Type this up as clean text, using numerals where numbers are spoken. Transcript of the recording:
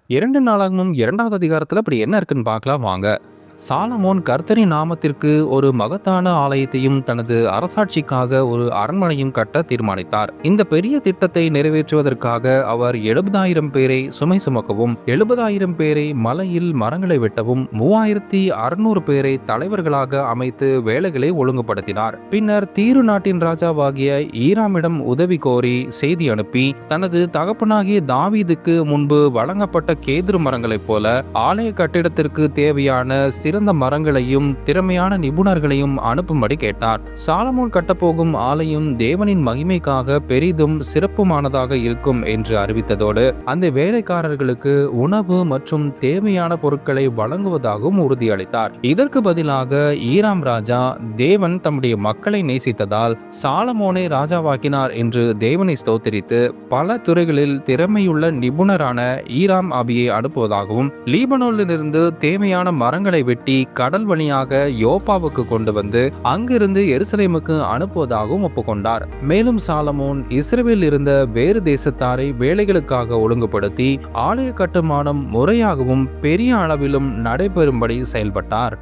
2 நாளாகமும் 2வது அதிகாரத்துல அப்படி என்ன இருக்குன்னு பார்க்கலாம் வாங்க. சாலமோன் கர்த்தரின் நாமத்திற்கு ஒரு மகத்தான ஆலயத்தையும் தனது அரசாட்சிக்காக ஒரு அரண்மனையும் கட்ட தீர்மானித்தார். இந்த பெரிய திட்டத்தை நிறைவேற்றுவதற்காக அவர் 70,000 பேரை சுமை சுமக்கவும், 70,000 பேரை மலையில் மரங்களை வெட்டவும், 3,600 பேரை தலைவர்களாக அமைத்து வேலைகளை ஒழுங்குபடுத்தினார். பின்னர் தீரு நாட்டின் ராஜாவாகிய ஈராமிடம் உதவி கோரி செய்தி அனுப்பி, தனது தகப்பனாகிய தாவீதுக்கு முன்பு வழங்கப்பட்ட கேதுரு மரங்களைப் போல ஆலய கட்டிடத்திற்கு தேவையான சிறந்த மரங்களையும் திறமையான நிபுணர்களையும் அனுப்பும்படி கேட்டார். சாலமோன் கட்டப்போகும் ஆலயம் தேவனின் மகிமைக்காக பெரிதும் சிறப்புமானதாக இருக்கும் என்று அறிவித்ததோடு அந்த வேலைக்காரர்களுக்கு உணவு மற்றும் தேவையான பொருட்களை வழங்குவதாகவும் உறுதியளித்தார். இதற்கு பதிலாக ஈராம் ராஜா தேவன் தம்முடைய மக்களை நேசித்ததால் சாலமோனை ராஜாவாக்கினார் என்று தேவனை ஸ்தோத்திரித்து பல துறைகளில் திறமையுள்ள நிபுணரான ஈராம் ஆபியை அனுப்புவதாகவும், லீபனோனிலிருந்து தேவையான மரங்களை வெட்டி கடல் வழியாக யோப்பாவுக்கு கொண்டு வந்து அங்கிருந்து எருசலேமுக்கு அனுப்புவதாகவும் ஒப்புக்கொண்டார். மேலும் சாலமோன் இஸ்ரவேலில் இருந்த வேறு தேசத்தாரை வேலைகளுக்காக ஒழுங்குபடுத்தி ஆலய கட்டுமானம் முறையாகவும் பெரிய அளவிலும் நடைபெறும்படி செயல்பட்டார்.